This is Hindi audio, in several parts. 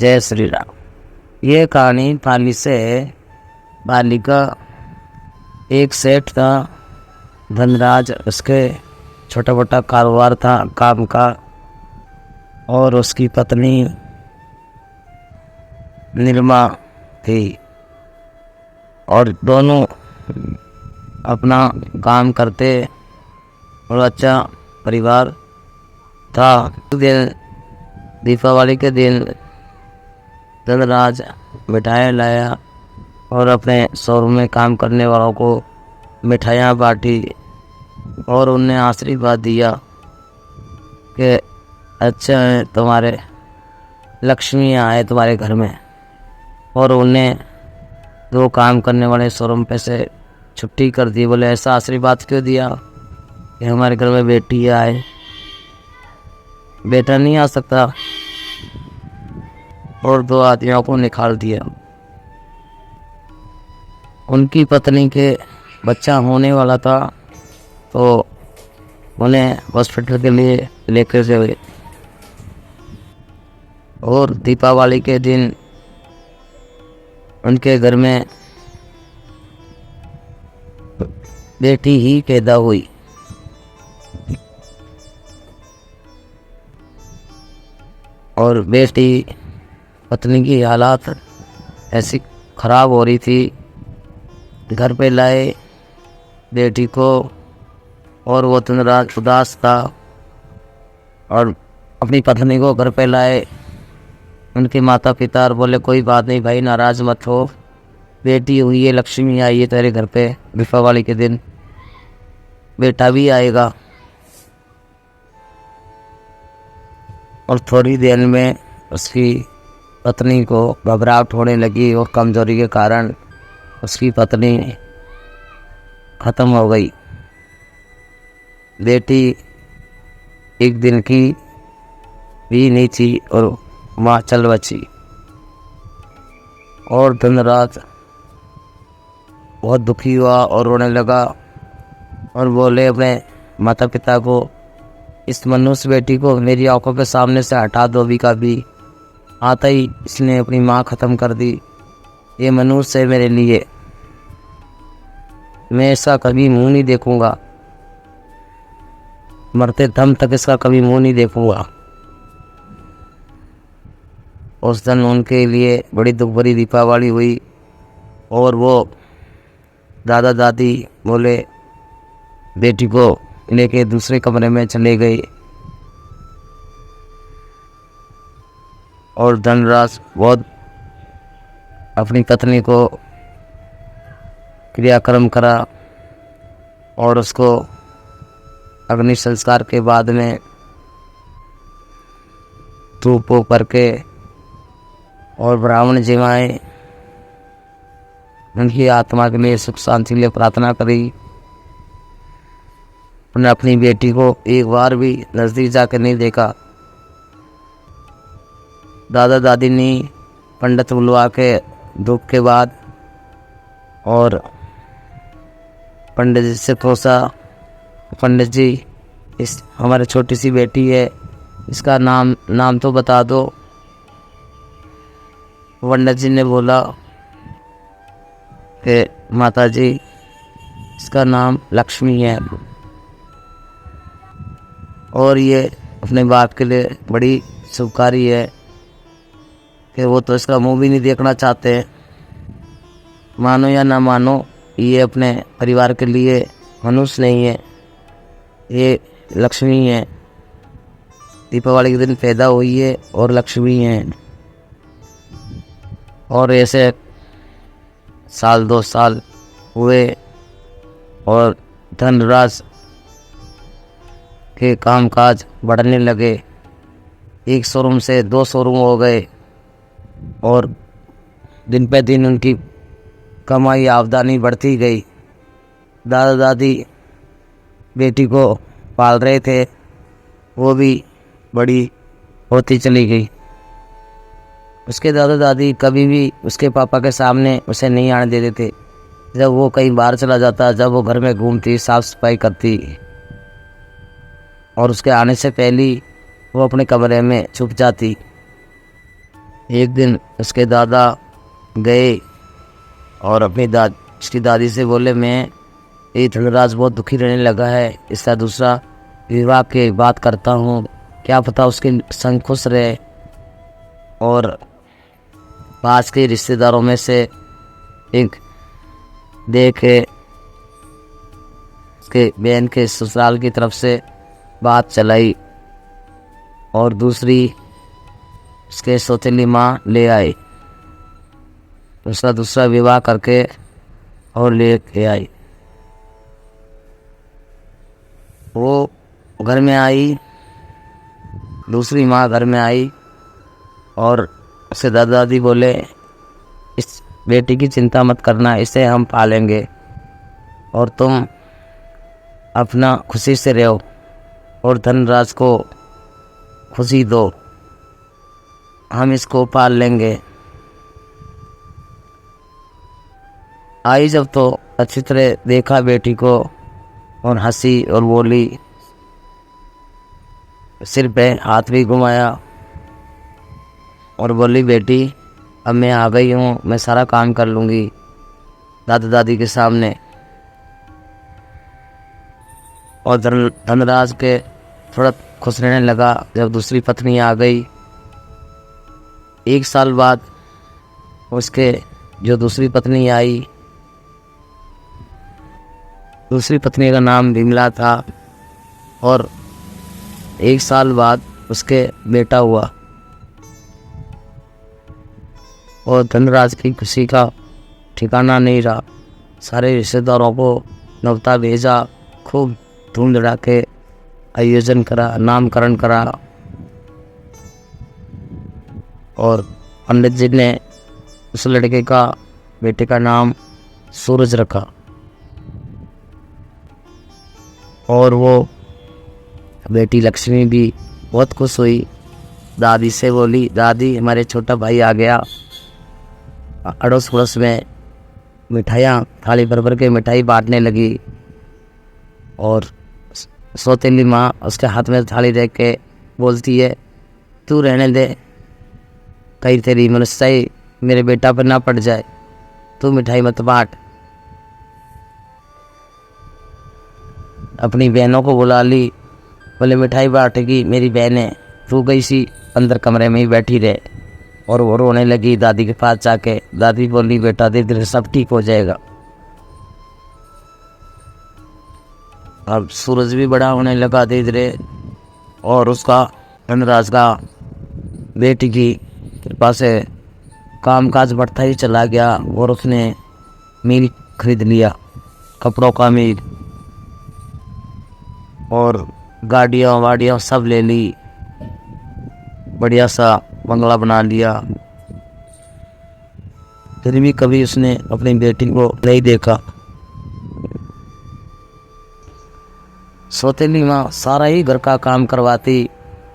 जय श्री राम। ये कहानी पाली से है। पाली का एक सेठ था धनराज, उसके छोटा मोटा कारोबार था काम का, और उसकी पत्नी निर्मा थी, और दोनों अपना काम करते और अच्छा परिवार था। दिन दीपावली के दिन धनराज मिठाई लाया और अपने शोरूम में काम करने वालों को मिठाइयाँ बांटी और उन्हें आशीर्वाद दिया कि अच्छा है, तुम्हारे लक्ष्मी आए तुम्हारे घर में। और उन्हें दो काम करने वाले शोरूम पे से छुट्टी कर दी। बोले ऐसा आशीर्वाद क्यों दिया कि हमारे घर में बेटी आए, बेटा नहीं आ सकता। और दो आदमियों को निकाल दिया। उनकी पत्नी के बच्चा होने वाला था तो उन्हें हॉस्पिटल के लिए लेकर गए। और दीपावली के दिन उनके घर में बेटी ही पैदा हुई। और बेटी पत्नी की हालात ऐसी ख़राब हो रही थी, घर पे लाए बेटी को और वो धनराज उदास था। और अपनी पत्नी को घर पे लाए उनके माता पिता और बोले कोई बात नहीं भाई, नाराज़ मत हो, बेटी हुई है, लक्ष्मी आई है तेरे घर पे, दीपावली के दिन बेटा भी आएगा। और थोड़ी देर में उसकी पत्नी को घबराहट होने लगी और कमजोरी के कारण उसकी पत्नी ख़त्म हो गई। बेटी एक दिन की भी नहीं थी और माँ चल बची। और धनराज बहुत दुखी हुआ और रोने लगा और बोले अपने माता पिता को, इस मनुष्य बेटी को मेरी आंखों के सामने से हटा दो। भी का भी आता ही इसने अपनी माँ ख़त्म कर दी। ये मनुष्य है मेरे लिए, मैं इसका कभी मुंह नहीं देखूंगा, मरते दम तक इसका कभी मुंह नहीं देखूंगा। उस दिन उनके लिए बड़ी दुख भरी दीपावली हुई। और वो दादा दादी बोले बेटी को लेके दूसरे कमरे में चले गए। और धनराज बहुत अपनी पत्नी को क्रियाक्रम करा और उसको अग्नि संस्कार के बाद में धूप करके और ब्राह्मण जिमाए उनकी आत्मा के लिए सुख शांति के लिए प्रार्थना करी। उन्हें अपनी बेटी को एक बार भी नज़दीक जाकर नहीं देखा। दादा दादी ने पंडित बुलवा के धूप के बाद और पंडित जी से पूछा, पंडित जी इस हमारी छोटी सी बेटी है, इसका नाम तो बता दो। पंडित जी ने बोला कि माता जी इसका नाम लक्ष्मी है। और ये अपने बाप के लिए बड़ी शुभकारी है कि वो तो इसका मुंह भी नहीं देखना चाहते। मानो या ना मानो, ये अपने परिवार के लिए मनुष्य नहीं है, ये लक्ष्मी है। दीपावली के दिन पैदा हुई है और लक्ष्मी है। और ऐसे साल 2 साल हुए और धनराज के कामकाज बढ़ने लगे। एक शोरूम से 2 शोरूम हो गए और दिन पे दिन उनकी कमाई आमदनी बढ़ती गई। दादा दादी बेटी को पाल रहे थे, वो भी बड़ी होती चली गई। उसके दादा दादी कभी भी उसके पापा के सामने उसे नहीं आने देते थे। जब वो कहीं बाहर चला जाता, जब वो घर में घूमती, साफ सफाई करती और उसके आने से पहले वो अपने कमरे में छुप जाती। एक दिन उसके दादा गए और अपनी उसकी दादी से बोले, मैं ये धनराज बहुत दुखी रहने लगा है, इसका दूसरा विवाह की बात करता हूँ, क्या पता उसके संग खुश रहे। और पास के रिश्तेदारों में से एक देखे उसके बहन के ससुराल की तरफ से बात चलाई और दूसरी उसके सौतेली माँ ले आई, उसका दूसरा विवाह करके और ले के आई। वो घर में आई, दूसरी माँ घर में आई और उसके दादा दादी बोले, इस बेटी की चिंता मत करना, इसे हम पालेंगे और तुम अपना खुशी से रहो और धनराज को खुशी दो, हम इसको पाल लेंगे। आई जब तो अच्छी तरह देखा बेटी को और हंसी और बोली, सिर पे हाथ भी घुमाया और बोली, बेटी अब मैं आ गई हूँ, मैं सारा काम कर लूँगी दादा दादी के सामने। और धनराज के थोड़ा खुश रहने लगा जब दूसरी पत्नी आ गई। 1 साल बाद उसके जो दूसरी पत्नी आई, दूसरी पत्नी का नाम विमला था और 1 साल बाद उसके बेटा हुआ। और धनराज की खुशी का ठिकाना नहीं रहा, सारे रिश्तेदारों को न्योता भेजा, खूब धूम धड़ाके आयोजन करा, नामकरण करा और पंडित जी ने उस लड़के का बेटे का नाम सूरज रखा। और वो बेटी लक्ष्मी भी बहुत खुश हुई, दादी से बोली, दादी हमारे छोटा भाई आ गया। अड़ोस पड़ोस में मिठाइयाँ थाली भर भर के मिठाई बांटने लगी और सौतेली माँ उसके हाथ में थाली देख के बोलती है, तू रहने दे, कहीं तेरी मनसाई मेरे बेटा पर ना पड़ जाए, तू मिठाई मत बांट। अपनी बहनों को बुला ली, बोले मिठाई बांटेगी मेरी बहनें, तू गई सी अंदर कमरे में ही बैठी रहे। और वो रोने लगी दादी के पास जाके। दादी बोली, बेटा धीरे धीरे सब ठीक हो जाएगा। अब सूरज भी बड़ा होने लगा धीरे धीरे और उसका धनराज का बेटी की कृपा से कामकाज बढ़ता ही चला गया और उसने मिल खरीद लिया, कपड़ों का मिल, और गाड़ियाँ वाड़ियाँ सब ले ली, बढ़िया सा बंगला बना लिया। फिर भी कभी उसने अपनी बेटी को नहीं देखा। सौतेली माँ सारा ही घर का काम करवाती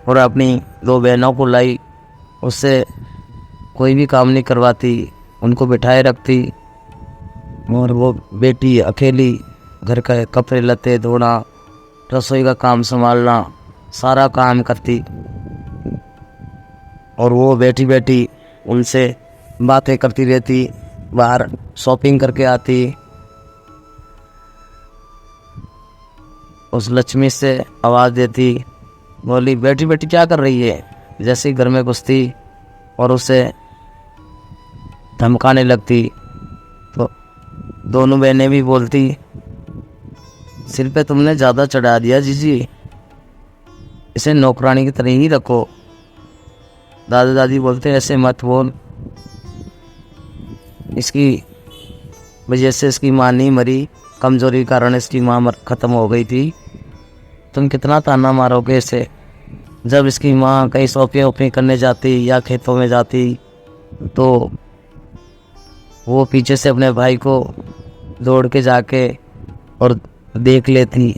और अपनी 2 बहनों को लाई, उससे कोई भी काम नहीं करवाती, उनको बिठाए रखती। और वो बेटी अकेली घर का कपड़े लत्ते धोना, रसोई का काम संभालना, सारा काम करती। और वो बैठी बैठी उनसे बातें करती रहती, बाहर शॉपिंग करके आती। उस लक्ष्मी से आवाज़ देती, बोली, बैठी बैठी क्या कर रही है। जैसे ही घर में घुसती और उसे धमकाने लगती तो दोनों बहनें भी बोलती, सिर पे तुमने ज़्यादा चढ़ा दिया जीजी, इसे नौकरानी की तरह ही रखो। दादा दादी बोलते, ऐसे मत बोल, इसकी वजह से इसकी माँ नहीं मरी, कमज़ोरी के कारण इसकी माँ ख़त्म हो गई थी, तुम कितना ताना मारोगे इसे। जब इसकी माँ कहीं शॉपिंग वॉपिंग करने जाती या खेतों में जाती तो वो पीछे से अपने भाई को दौड़ के जाके और देख लेती।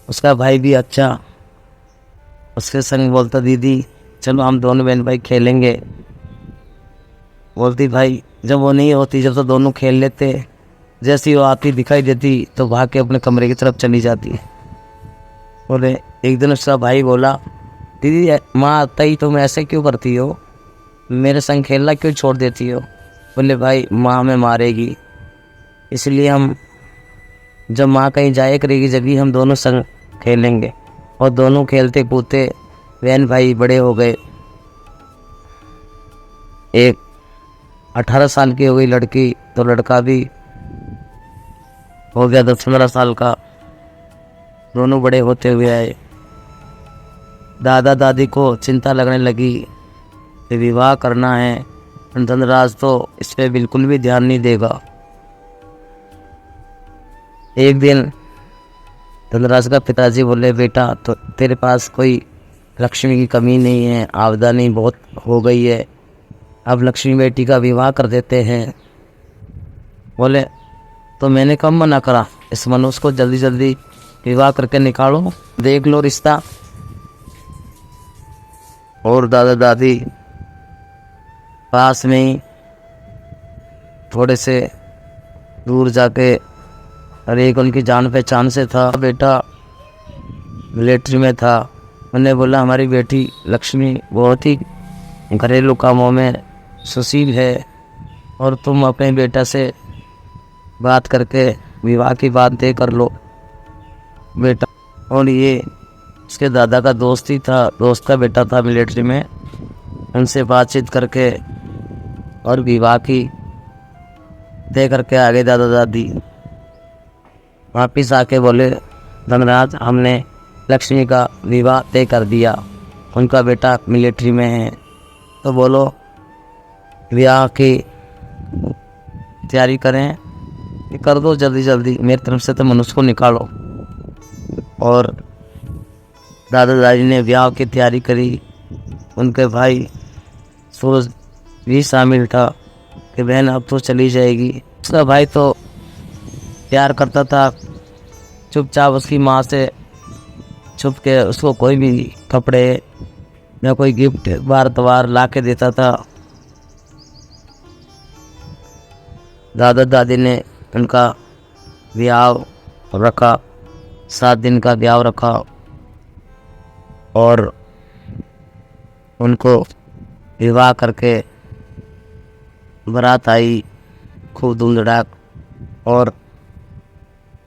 उसका भाई भी अच्छा उसके संग बोलता, दीदी चलो हम दोनों बहन भाई खेलेंगे। बोलती, भाई जब वो नहीं होती, जब तो दोनों खेल लेते, जैसी वो आती दिखाई देती तो भाग के अपने कमरे की तरफ चली जाती। बोले, एक दिन उसका भाई बोला, दीदी माँ आता ही तुम ऐसे क्यों करती हो, मेरे संग खेलना क्यों छोड़ देती हो? बोले भाई माँ हमें मारेगी, इसलिए हम जब माँ कहीं जाया करेगी जब भी हम दोनों संग खेलेंगे। और दोनों खेलते कूदते बहन भाई बड़े हो गए। एक 18 साल की हो गई लड़की, तो लड़का भी हो गया 10-15 साल का। दोनों बड़े होते हुए आए। दादा दादी को चिंता लगने लगी कि विवाह करना है। धनराज तो इस पे बिल्कुल भी ध्यान नहीं देगा। एक दिन धनराज का पिताजी बोले, बेटा तो तेरे पास कोई लक्ष्मी की कमी नहीं है, आमदनी बहुत हो गई है, अब लक्ष्मी बेटी का विवाह कर देते हैं। बोले तो मैंने कब मना करा, इस मनुष्य को जल्दी जल्दी विवाह करके निकालो, देख लो रिश्ता। और दादा दादी पास में ही थोड़े से दूर जाके, और एक उनकी जान पहचान से था बेटा, मिलिट्री में था। उन्होंने बोला हमारी बेटी लक्ष्मी बहुत ही घरेलू कामों में सुशील है, और तुम अपने बेटा से बात करके विवाह की बात तय कर लो बेटा। और ये उसके दादा का दोस्त ही था, दोस्त का बेटा था मिलिट्री में। उनसे बातचीत करके और विवाह की तय करके आ गए दादा दादी। वापिस आके बोले, धनराज हमने लक्ष्मी का विवाह तय कर दिया, उनका बेटा मिलिट्री में है, तो बोलो विवाह की तैयारी करें, ये कर दो जल्दी जल्दी, मेरी तरफ से तो मनुष्य को निकालो। और दादा दादी ने विवाह की तैयारी करी। उनके भाई सूरज भी शामिल था कि बहन अब तो चली जाएगी। उसका भाई तो प्यार करता था, चुपचाप उसकी माँ से छुप के उसको कोई भी कपड़े या कोई गिफ्ट बार त्योहार ला के देता था। दादा दादी ने उनका ब्याह रखा, 7 दिन का ब्याह रखा, और उनको विवाह करके बारात आई खूब धूम धड़ाक। और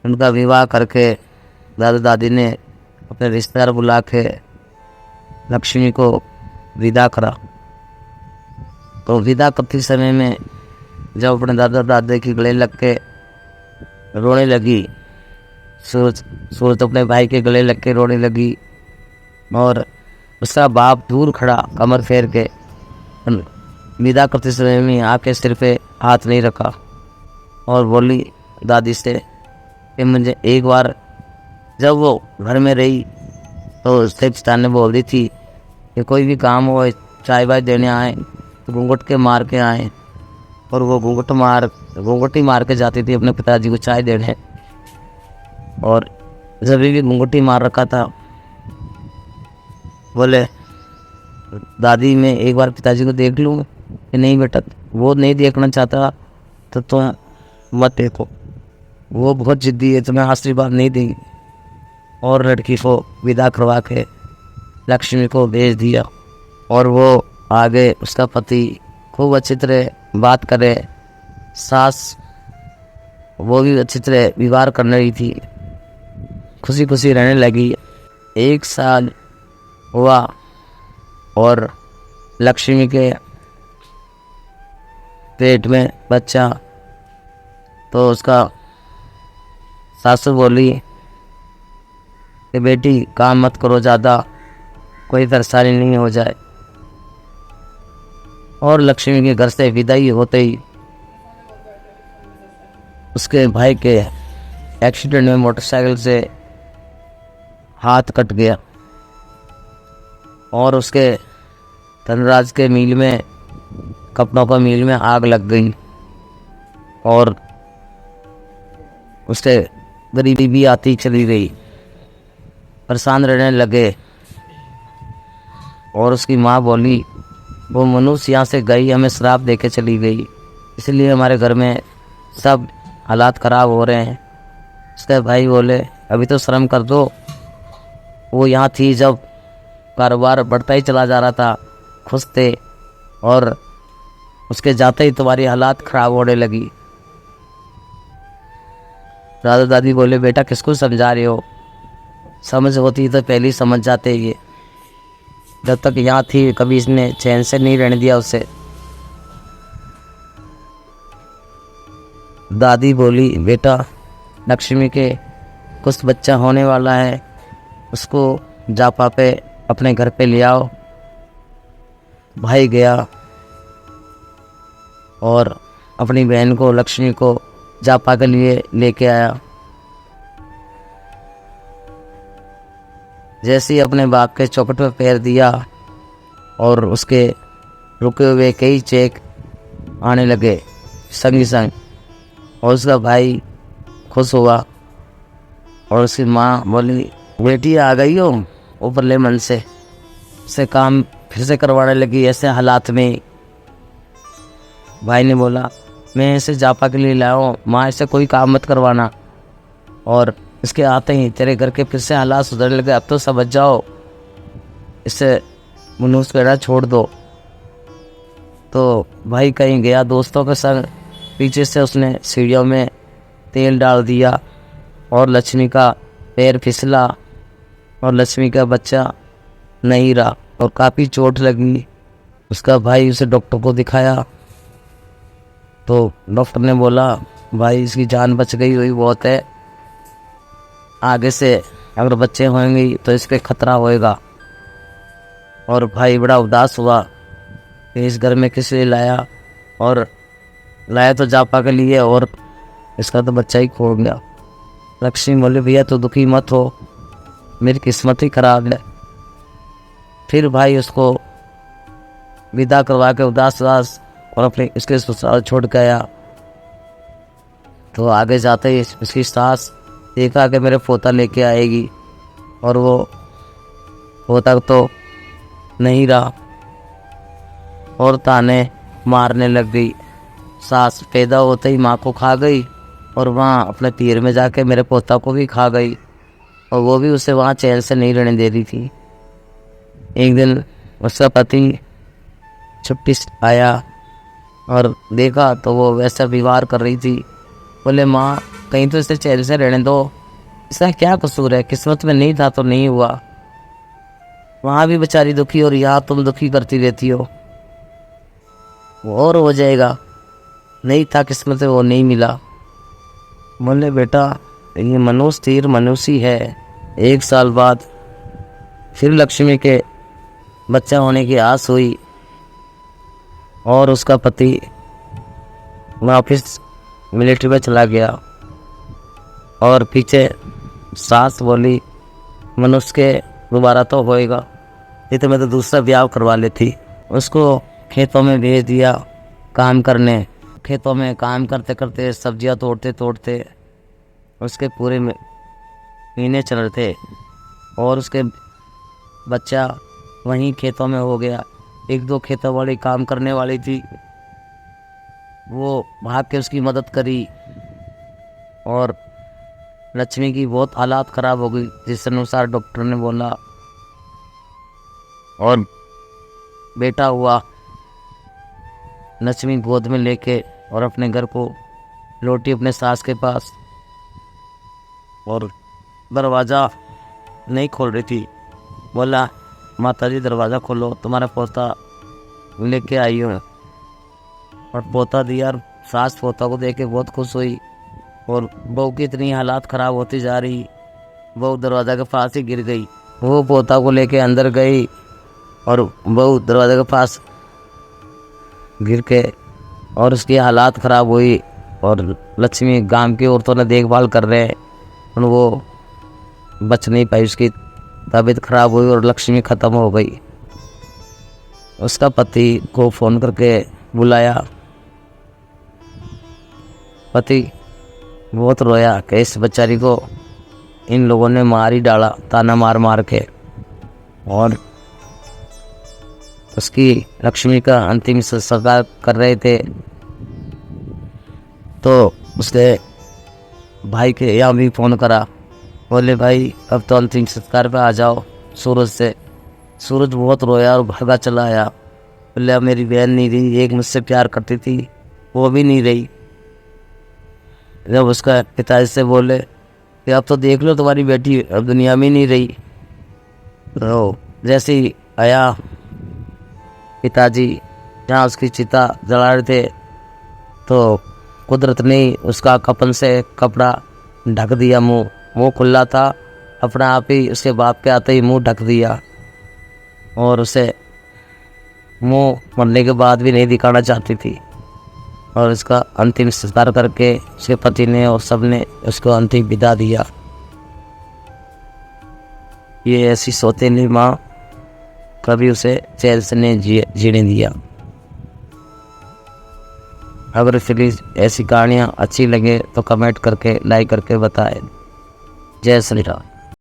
उनका विवाह करके दादा दादी ने अपने रिश्तेदार बुला के लक्ष्मी को विदा करा। तो विदा करते समय में जब अपने दादा दादी के गले लग के रोने लगी, सूरज अपने भाई के गले लग के रोने लगी, और उसका बाप दूर खड़ा कमर फेर के विदा करते समय में आपके सिर पे हाथ नहीं रखा, और बोली दादी से कि मुझे एक बार जब वो घर में रही तो उससे पिताने बोल दी थी कि कोई भी काम हो, चाय वाय देने आए तो घूंघट के मार के आए। और वो घूंघट ही मार के जाती थी अपने पिताजी को चाय देने। और जब भी घूंघट ही मार रखा था, बोले दादी मैं एक बार पिताजी को देख लूँ कि नहीं बेटा, वो नहीं देखना चाहता तो मत देखो, वो बहुत जिद्दी है, तुम्हें आशीर्वाद नहीं देंगे। और लड़की को विदा करवा के लक्ष्मी को भेज दिया। और वो आगे उसका पति खूब अच्छी तरह बात करे, सास वो भी अच्छी तरह विवाह करने रही थी, खुशी खुशी रहने लगी। 1 साल हुआ और लक्ष्मी के पेट में बच्चा। तो उसका सासू बोली कि बेटी काम मत करो ज़्यादा, कोई परेशानी नहीं हो जाए। और लक्ष्मी के घर से विदाई होते ही उसके भाई के एक्सीडेंट में मोटरसाइकिल से हाथ कट गया, और उसके धनराज के मिल में, कपड़ों का मिल में आग लग गई, और उसके गरीबी भी आती चली गई, परेशान रहने लगे। और उसकी माँ बोली वो मनुष्य यहाँ से गई, हमें श्राप दे के चली गई, इसलिए हमारे घर में सब हालात ख़राब हो रहे हैं। उसके भाई बोले अभी तो शर्म कर दो, वो यहाँ थी जब कारोबार बढ़ता ही चला जा रहा था, खुश थे, और उसके जाते ही तुम्हारी हालात ख़राब होने लगी। दादा दादी बोले बेटा किसको समझा रहे हो, समझ होती तो पहले ही समझ जाते ये। जब तक यहाँ थी कभी इसने चैन से नहीं रहने दिया उसे। दादी बोली बेटा लक्ष्मी के कुछ बच्चा होने वाला है, उसको जापा पे अपने घर पे ले आओ। भाई गया और अपनी बहन को लक्ष्मी को जापा के लिए लेके आया। जैसे ही अपने बाप के चौखट पे पैर दिया और उसके रुके हुए कई चेक आने लगे संग संग, और उसका भाई खुश हुआ और उसकी माँ बोली बेटी आ गई हो ऊपरले मन से। उसे काम फिर से करवाने लगी ऐसे हालात में। भाई ने बोला मैं इसे जापा के लिए लाया हूँ, माँ इससे कोई काम मत करवाना। और इसके आते ही तेरे घर के फिर से हालात सुधरने लगे, अब तो समझ जाओ, इससे मनुष्य कहना छोड़ दो। तो भाई कहीं गया दोस्तों के संग, पीछे से उसने सीढ़ियों में तेल डाल दिया और लक्ष्मी का पैर फिसला और लक्ष्मी का बच्चा नहीं रहा और काफ़ी चोट लगी। उसका भाई उसे डॉक्टर को दिखाया तो डॉक्टर ने बोला भाई इसकी जान बच गई हुई बहुत है, आगे से अगर बच्चे होंगे तो इस पर खतरा होएगा। और भाई बड़ा उदास हुआ कि इस घर में किस लिए लाया, और लाया तो जापा के लिए और इसका तो बच्चा ही खो गया। लक्ष्मी बोले भैया तो दुखी मत हो, मेरी किस्मत ही खराब है। फिर भाई उसको विदा करवा के उदास उदास और अपने इसके ससुराल छोड़ गया। तो आगे जाते ही उसकी सास देखा कि मेरे पोता लेके आएगी, और वो पोता तो नहीं रहा और ताने मारने लग गई। सास पैदा होते ही माँ को खा गई और वहाँ अपने पीर में जाके मेरे पोता को भी खा गई, और वो भी उसे वहाँ चैन से नहीं रहने दे रही थी। एक दिन उसका पति छुट्टी से आया और देखा तो वो वैसा व्यवहार कर रही थी। बोले माँ कहीं तो इसे चैन से रहने दो, इसका क्या कसूर है, किस्मत में नहीं था तो नहीं हुआ। वहाँ भी बेचारी दुखी और यहाँ तुम दुखी करती रहती हो, वो और हो जाएगा, नहीं था किस्मत में वो नहीं मिला। बोले बेटा ये मनुष्य तीर मनुष्य है। 1 साल बाद फिर लक्ष्मी के बच्चा होने की आस हुई और उसका पति वापस मिलिट्री में चला गया। और पीछे सास बोली मनुष्य के दोबारा तो होएगा, नहीं तो मैं तो दूसरा ब्याह करवा लेती। उसको खेतों में भेज दिया काम करने। खेतों में काम करते करते सब्जियां तोड़ते तोड़ते उसके पूरे महीने चल रहे थे और उसके बच्चा वहीं खेतों में हो गया। 1-2 खेतों वाली काम करने वाली थी, वो भाग के उसकी मदद करी और लक्ष्मी की बहुत हालात ख़राब हो गई जिस अनुसार डॉक्टर ने बोला, और बेटा हुआ। लक्ष्मी गोद में लेके और अपने घर को लौटी अपने सास के पास, और दरवाज़ा नहीं खोल रही थी। बोला माता जी दरवाज़ा खोलो, तुम्हारा पोता लेके आई हूँ। और पोता दिया और सास पोता को देख के बहुत खुश हुई, और बहू की इतनी हालात ख़राब होती जा रही, बहू दरवाज़ा के पास ही गिर गई। वो पोता को लेके अंदर गई और बहू दरवाज़े के पास गिर के और उसकी हालात ख़राब हुई। और लक्ष्मी गांव की औरतों ने देखभाल कर रहे हैं, और वो बच नहीं पाई, उसकी तबीयत ख़राब हुई और लक्ष्मी ख़त्म हो गई। उसका पति को फ़ोन करके बुलाया। पति बहुत रोया कि इस बेचारी को इन लोगों ने मार ही डाला, ताना मार मार के। और उसकी लक्ष्मी का अंतिम संस्कार कर रहे थे तो उसके भाई के यहाँ भी फ़ोन करा। बोले भाई अब तो अंतिम संस्कार पे आ जाओ सूरज से। सूरज बहुत रोया और भागा चला आया। बोले अब मेरी बहन नहीं रही, एक मुझसे प्यार करती थी वो भी नहीं रही। जब उसका पिताजी से बोले कि अब तो देख लो तुम्हारी बेटी अब दुनिया में नहीं रही, तो जैसे ही आया पिताजी जहाँ उसकी चिता जला रहे थे तो कुदरत ने उसका कफन से कपड़ा ढक दिया, मुंह खुला था, अपना आप ही उसके बाप के आते ही मुंह ढक दिया और उसे मुंह मरने के बाद भी नहीं दिखाना चाहती थी। और उसका अंतिम संस्कार करके उसके पति ने और सब ने उसको अंतिम विदा दिया। ये ऐसी सौतेली माँ कभी उसे चैन से नहीं जीने दिया। अगर प्लीज़ ऐसी कहानियाँ अच्छी लगे तो कमेंट करके लाइक करके बताएं। जय श्री राम।